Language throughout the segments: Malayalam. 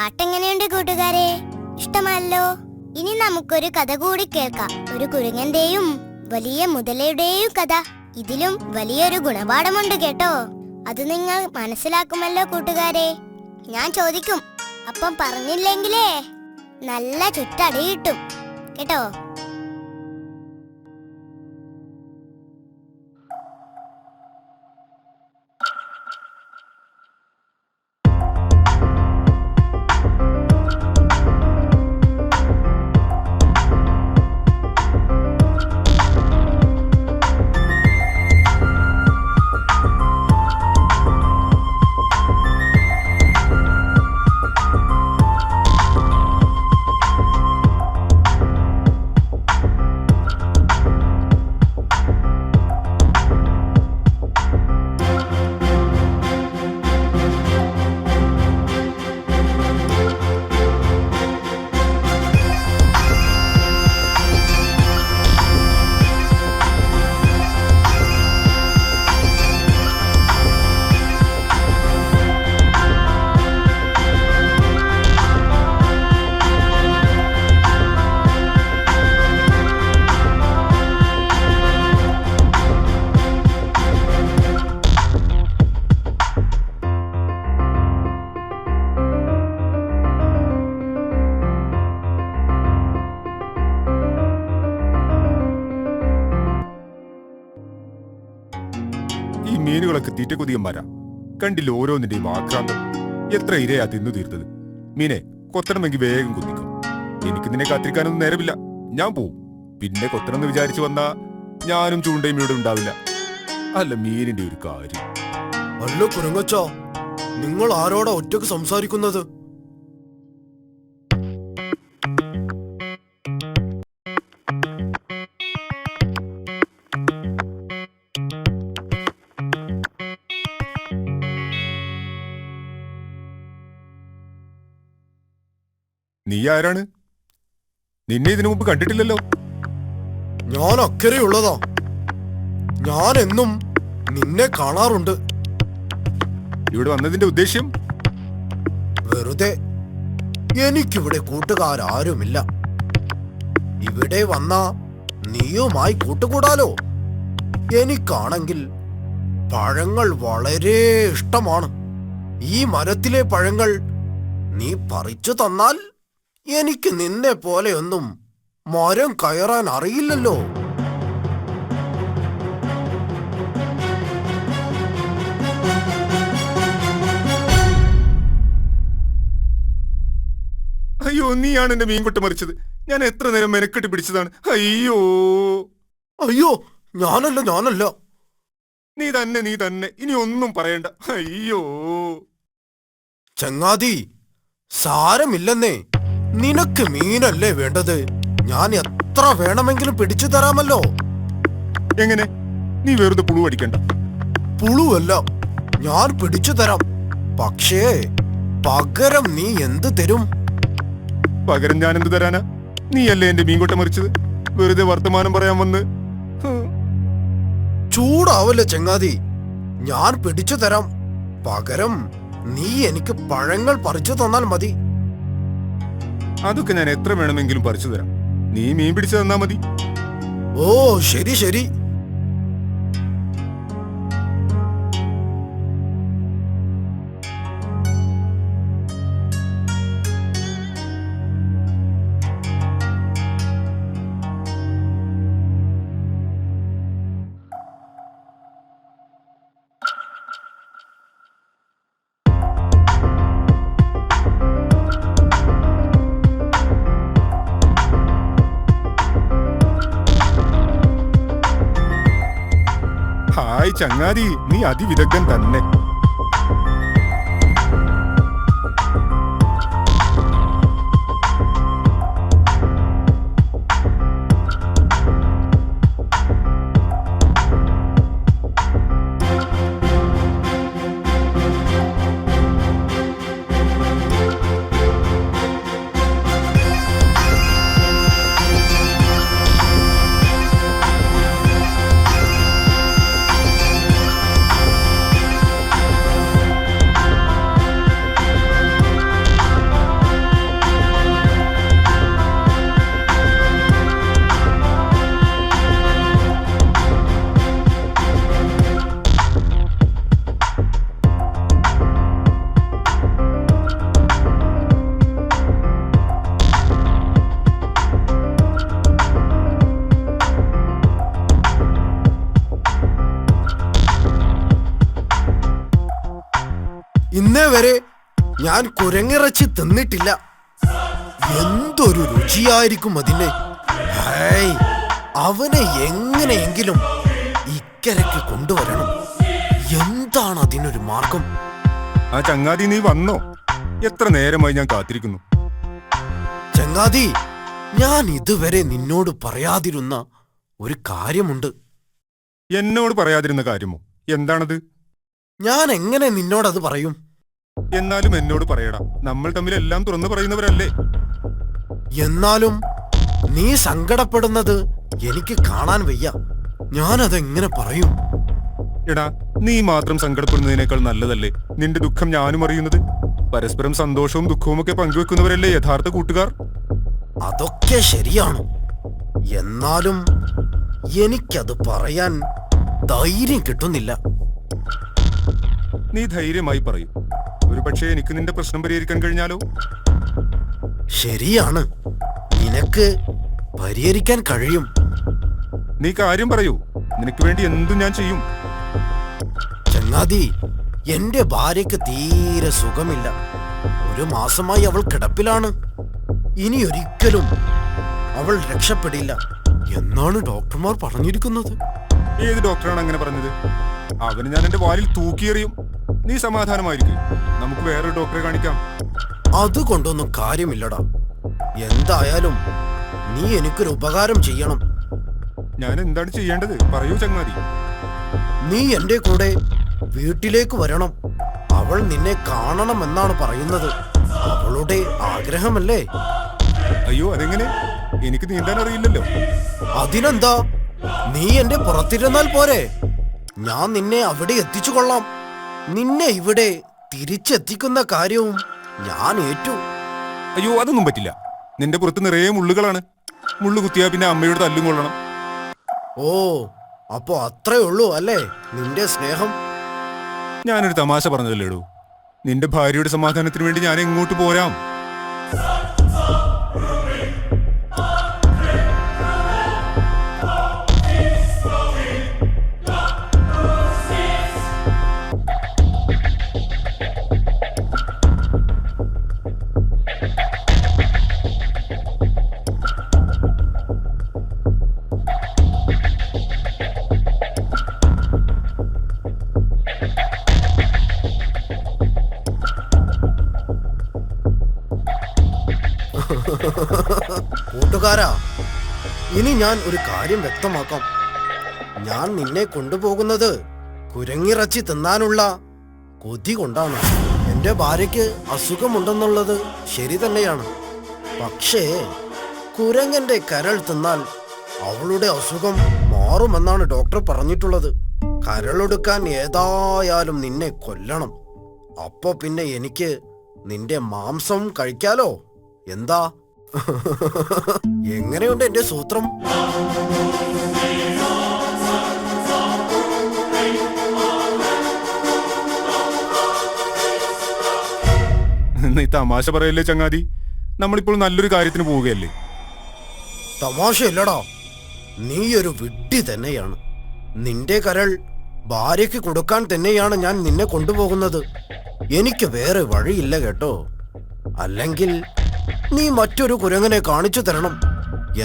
പാട്ടെങ്ങനെയുണ്ട് കൂട്ടുകാരെ? ഇഷ്ടമല്ലോ. ഇനി നമുക്കൊരു കഥ കൂടി കേൾക്കാം. ഒരു കുരങ്ങന്റെയും വലിയ മുതലയുടെയും കഥ. ഇതിലും വലിയൊരു ഗുണപാഠമുണ്ട് കേട്ടോ. അത് നിങ്ങൾ മനസ്സിലാക്കുമല്ലോ കൂട്ടുകാരെ. ഞാൻ ചോദിക്കും, അപ്പം പറഞ്ഞില്ലെങ്കിലേ നല്ല ചുറ്റടി കിട്ടും കേട്ടോ. ഈ മീനുകളൊക്കെ തീറ്റ കൊതിയന്മാരാ. കണ്ടില്ല ഓരോന്നിന്റെയും ആക്രാന്തം. എത്ര ഇരയാ തിന്നു തീർത്തത്. മീനെ കൊത്തണമെങ്കിൽ വേഗം കൊത്തിക്കും. എനിക്ക് നിന്നെ കാത്തിരിക്കാനൊന്നും നേരമില്ല. ഞാൻ പോവും. പിന്നെ കൊത്തണമെന്ന് വിചാരിച്ചു വന്നാ ഞാനും ചൂണ്ടയും ഇവിടെ ഉണ്ടാവില്ല. അല്ല മീനിന്റെ ഒരു കാര്യം. അല്ല കുരങ്ങച്ച, നിങ്ങൾ ആരോടാ ഒറ്റക്ക് സംസാരിക്കുന്നത്? നീ ആരാണ്? നിന്നെ ഇതിനു മുമ്പ് കണ്ടിട്ടില്ലല്ലോ. ഞാൻ അക്കരെയുള്ളതാ. ഞാൻ എന്നും നിന്നെ കാണാറുണ്ട്. ഇവിടെ വന്നതിന്റെ ഉദ്ദേശ്യം? വെറുതെ. എനിക്കിവിടെ കൂട്ടുകാരാരുമില്ല. ഇവിടെ വന്നാ നീയുമായി കൂട്ടുകൂടാലോ. എനിക്കാണെങ്കിൽ പഴങ്ങൾ വളരെ ഇഷ്ടമാണ്. ഈ മരത്തിലെ പഴങ്ങൾ നീ പറിച്ചു തന്നാൽ എനിക്ക് നിന്നെ പോലെയൊന്നും മരം കയറാൻ അറിയില്ലല്ലോ. അയ്യോ, നീയാണ് എന്റെ മീൻകൊട്ട മറിച്ചത്. ഞാൻ എത്ര നേരം മെനക്കെട്ട് പിടിച്ചതാണ്. അയ്യോ അയ്യോ, ഞാനല്ല. നീ തന്നെ. ഇനി ഒന്നും പറയണ്ട. അയ്യോ ചങ്ങാതി, സാരമില്ലെന്നേ. നിനക്ക് മീനല്ലേ വേണ്ടത്? ഞാൻ എത്ര വേണമെങ്കിലും പിടിച്ചു തരാമല്ലോ. എങ്ങനെ? നീ വെറുതെ പുളു അടിക്കണ്ട. പുളുവല്ല, ഞാൻ പിടിച്ചു തരാം. പക്ഷേ പകരം നീ എന്ത് തരും? പകരം ഞാൻ എന്ത് തരാനാ? നീയല്ലേ എന്റെ മീൻകൊട്ട മറിച്ചത്. വെറുതെ വർത്തമാനം പറയാൻ വന്ന്. ചൂടാവല്ലേ ചങ്ങാതി. ഞാൻ പിടിച്ചു തരാം. പകരം നീ എനിക്ക് പഴങ്ങൾ പറിച്ചു തന്നാൽ മതി. അതൊക്കെ ഞാൻ എത്ര വേണമെങ്കിലും പറിച്ചു തരാം. നീ മീൻ പിടിച്ചു തന്നാ മതി. ഓ ശരി. ഹായ് ചങ്ങാതി, നീ അതിവിദഗ്ധൻ തന്നെ. ഇന്നേ വരെ ഞാൻ കുരങ്ങിറച്ചി തിന്നിട്ടില്ല. എന്തൊരു രുചിയായിരിക്കും അതിന്. ഹേയ്, അവനെ എങ്ങനെയെങ്കിലും ഇക്കരയ്ക്ക് കൊണ്ടുവരണം. എന്താണ് അതിനൊരു മാർഗം? ആ ചങ്ങാതി നീ വന്നോ? എത്ര നേരമായി ഞാൻ കാത്തിരിക്കുന്നു. ചങ്ങാതി, ഞാൻ ഇതുവരെ നിന്നോട് പറയാതിരുന്ന ഒരു കാര്യമുണ്ട്. എന്നോട് പറയാതിരുന്ന കാര്യമോ? എന്താണത്? ഞാൻ എങ്ങനെ നിന്നോടത് പറയും? എന്നാലും എന്നോട് പറയടാ. നമ്മൾ തമ്മിൽ എല്ലാം തുറന്നു പറയുന്നവരല്ലേ? എന്നാലും നീ സങ്കടപ്പെടുന്നത് എനിക്ക് കാണാൻ വയ്യ. ഞാനതെങ്ങനെ പറയും? എടാ, നീ മാത്രം സങ്കടപ്പെടുന്നതിനേക്കാൾ നല്ലതല്ലേ നിന്റെ ദുഃഖം ഞാനും അറിയുന്നത്? പരസ്പരം സന്തോഷവും ദുഃഖവും ഒക്കെ പങ്കുവെക്കുന്നവരല്ലേ യഥാർത്ഥ കൂട്ടുകാർ? അതൊക്കെ ശരിയാണ്. എന്നാലും എനിക്കത് പറയാൻ ധൈര്യം കിട്ടുന്നില്ല. നീ ധൈര്യമായി പറയും. ഒരു പക്ഷേ എനിക്ക് നിന്റെ പ്രശ്നം പരിഹരിക്കാൻ കഴിഞ്ഞാലോ? ശരിയാണ്, നിനക്ക് പരിഹരിക്കാൻ കഴിയും. നീ കാര്യം പറയൂ. നിനക്ക് വേണ്ടി എന്തും ഞാൻ ചെയ്യും. ചങ്ങാതി, എന്റെ ഭാര്യയ്ക്ക് തീരെ സുഖമില്ല. 1 മാസമായി അവൾ കിടപ്പിലാണ്. ഇനി ഒരിക്കലും അവൾ രക്ഷപ്പെടില്ല എന്നാണ് ഡോക്ടർമാർ പറഞ്ഞിരിക്കുന്നത്. ഏത് ഡോക്ടറാണ് അങ്ങനെ പറഞ്ഞത്? അവന് ഞാൻ എന്റെ വാലിൽ തൂക്കിയെറിയും. നീ സമാധാനമായിരിക്കും. നമുക്ക് വേറൊരു ഡോക്ടറെ കാണിക്കാം. അതുകൊണ്ടൊന്നും കാര്യമില്ലടാ. എന്തായാലും നീ എനിക്കൊരു ഉപകാരം ചെയ്യണം. ഞാൻ എന്താണ് ചെയ്യേണ്ടത്? പറയൂ ചങ്ങാതി. നീ എന്റെ കൂടെ വീട്ടിലേക്ക് വരണം. അവൾ നിന്നെ കാണണമെന്നാണ് പറയുന്നത്. അവളുടെ ആഗ്രഹമല്ലേ? അയ്യോ, അതെങ്ങനെ? എനിക്ക് നീന്താൻ അറിയില്ലല്ലോ. അതിനെന്താ, നീ എന്റെ പുറത്തിരുന്നാൽ പോരെ? ഞാൻ നിന്നെ അവിടെ എത്തിച്ചു കൊള്ളാം. നിന്നെ ഇവിടെ തിരിച്ചെത്തിക്കുന്ന കാര്യവും ഞാൻ ഏറ്റു. അയ്യോ, അതൊന്നും പറ്റില്ല. നിന്റെ പുറത്ത് നിറയെ മുള്ളുകളാണ്. മുള്ളു കുത്തിയാ പിന്നെ അമ്മയോട് തല്ലും കൊള്ളണം. ഓ, അപ്പോ അത്രേ ഉള്ളൂ അല്ലേ നിന്റെ സ്നേഹം? ഞാനൊരു തമാശ പറഞ്ഞതല്ലേടൂ. നിന്റെ ഭാര്യയുടെ സമാധാനത്തിന് വേണ്ടി ഞാൻ എങ്ങോട്ട് പോരാം. കൂട്ടുകാരാ, ഇനി ഞാൻ ഒരു കാര്യം വ്യക്തമാക്കാം. ഞാൻ നിന്നെ കൊണ്ടുപോകുന്നത് കുരങ്ങിറച്ചി തിന്നാനുള്ള കൊതി കൊണ്ടാണ്. എന്റെ ഭാര്യയ്ക്ക് അസുഖമുണ്ടെന്നുള്ളത് ശരി തന്നെയാണ്. പക്ഷേ കുരങ്ങന്റെ കരൾ തിന്നാൽ അവളുടെ അസുഖം മാറുമെന്നാണ് ഡോക്ടർ പറഞ്ഞിട്ടുള്ളത്. കരളെടുക്കാൻ ഏതായാലും നിന്നെ കൊല്ലണം. അപ്പൊ പിന്നെ എനിക്ക് നിന്റെ മാംസം കഴിക്കാലോ. എന്താ? എങ്ങനെയുണ്ട് എന്റെ സൂത്രം? നീ തമാശ പറയല്ലേ ചങ്ങാതി. നമ്മളിപ്പോൾ നല്ലൊരു കാര്യത്തിന് പോവുകയല്ലേ. തമാശയല്ലടാ, നീയൊരു വിഡ്ഢി തന്നെയാണ്. നിന്റെ കരൾ ഭാര്യയ്ക്ക് കൊടുക്കാൻ തന്നെയാണ് ഞാൻ നിന്നെ കൊണ്ടുപോകുന്നത്. എനിക്ക് വേറെ വഴിയില്ല കേട്ടോ. അല്ലെങ്കിൽ നീ മറ്റൊരു കുരങ്ങനെ കാണിച്ചു തരണം.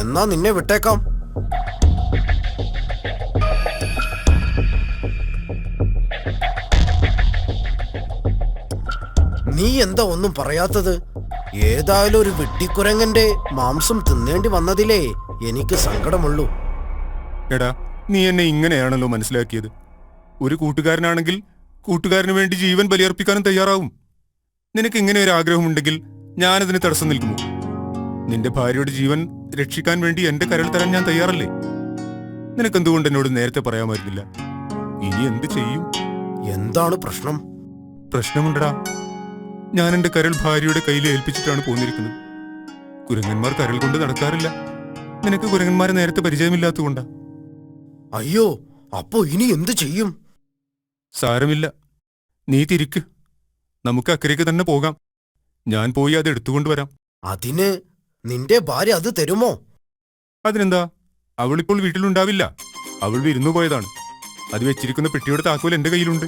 എന്നാ നിന്നെ വിട്ടേക്കാം. നീ എന്താ ഒന്നും പറയാത്തത്? ഏതായാലും ഒരു വെട്ടിക്കുരങ്ങന്റെ മാംസം തിന്നേണ്ടി വന്നതിലേ എനിക്ക് സങ്കടമുള്ളൂ. എടാ, നീ എന്നെ ഇങ്ങനെയാണല്ലോ മനസ്സിലാക്കിയത്. ഒരു കൂട്ടുകാരനാണെങ്കിൽ കൂട്ടുകാരന് വേണ്ടി ജീവൻ ബലിയർപ്പിക്കാനും തയ്യാറാവും. നിനക്ക് ഇങ്ങനെ ഒരു ആഗ്രഹമുണ്ടെങ്കിൽ ഞാനതിന് തടസ്സം നിൽക്കുമോ? നിന്റെ ഭാര്യയുടെ ജീവൻ രക്ഷിക്കാൻ വേണ്ടി എന്റെ കരൾ തരാൻ ഞാൻ തയ്യാറല്ലേ? നിനക്കെന്തുകൊണ്ട് എന്നോട് നേരത്തെ പറയാമായിരുന്നില്ല? ഇനി എന്ത് ചെയ്യും? എന്താണ് പ്രശ്നം? പ്രശ്നമുണ്ടടാ. ഞാൻ എന്റെ കരൾ ഭാര്യയുടെ കയ്യിൽ ഏൽപ്പിച്ചിട്ടാണ് പോന്നിരിക്കുന്നത്. കുരങ്ങന്മാർ കരൾ കൊണ്ട് നടക്കാറില്ല. നിനക്ക് കുരങ്ങന്മാരെ നേരത്തെ പരിചയമില്ലാത്തതുകൊണ്ടാ. അയ്യോ, അപ്പോ ഇനി എന്ത് ചെയ്യും? സാരമില്ല, നീ തിരിക്ക്. നമുക്ക് അക്കരയ്ക്ക് തന്നെ പോകാം. ഞാൻ പോയി അത് എടുത്തുകൊണ്ടുവരാം. അതിന് നിന്റെ ഭാര്യ അത് തരുമോ? അതിനെന്താ, അവളിപ്പോൾ വീട്ടിലുണ്ടാവില്ല. അവൾ വിരുന്നു പോയതാണ്. അത് വെച്ചിരിക്കുന്ന പെട്ടിയുടെ താക്കോൽ എന്റെ കയ്യിലുണ്ട്.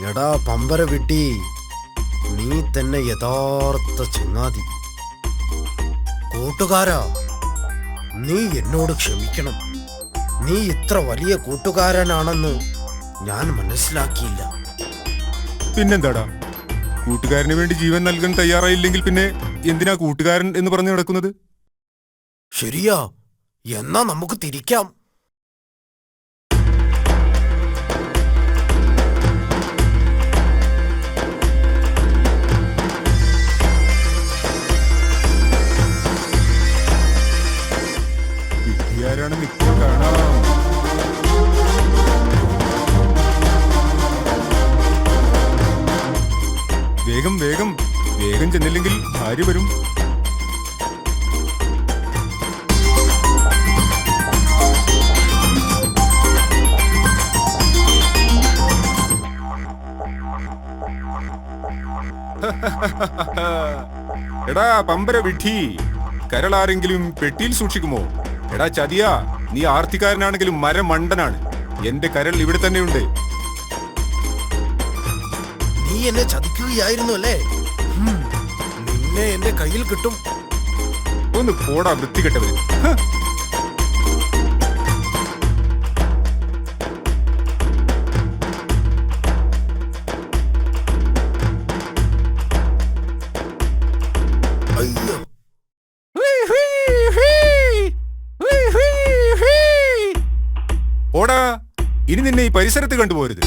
എടാ പമ്പര വിട്ടി, നീ തന്നെ യഥാർത്ഥ ചങ്ങാതി. കൂട്ടുകാരാ, നീ എന്നോട് ക്ഷമിക്കണം. നീ ഇത്ര വലിയ കൂട്ടുകാരനാണെന്ന് ഞാൻ മനസ്സിലാക്കിയില്ല. പിന്നെന്താടാ, കൂട്ടുകാരന് വേണ്ടി ജീവൻ നൽകാൻ തയ്യാറായില്ലെങ്കിൽ പിന്നെ എന്തിനാ കൂട്ടുകാരൻ എന്ന് പറഞ്ഞു നടക്കുന്നത്? ശരിയാ, എന്നാ നമുക്ക് തിരിക്കാം. വിഡ്ഢിയാരാണെന്ന് ഇപ്പോൾ കാണാം. വേഗം വേഗം വേഗം ചെന്നില്ലെങ്കിൽ ഭാര്യ വരും. എടാ പമ്പര വിഡ്ഢി, കരളാരെങ്കിലും പെട്ടിയിൽ സൂക്ഷിക്കുമോ? എടാ ചതിയാ, നീ ആർത്തിക്കാരനാണെങ്കിലും മരമണ്ടനാണ്. എന്റെ കരൾ ഇവിടെ തന്നെയുണ്ട്. നീ എന്നെ ചതിക്കുകയായിരുന്നു അല്ലേ? നിന്നെ എന്റെ കയ്യിൽ കിട്ടും. ഒന്ന് പോടാ വൃത്തികെട്ടവര്. അയ്യോ, പോടാ, ഇനി നിന്നെ ഈ പരിസരത്ത് കണ്ടുപോരുത്.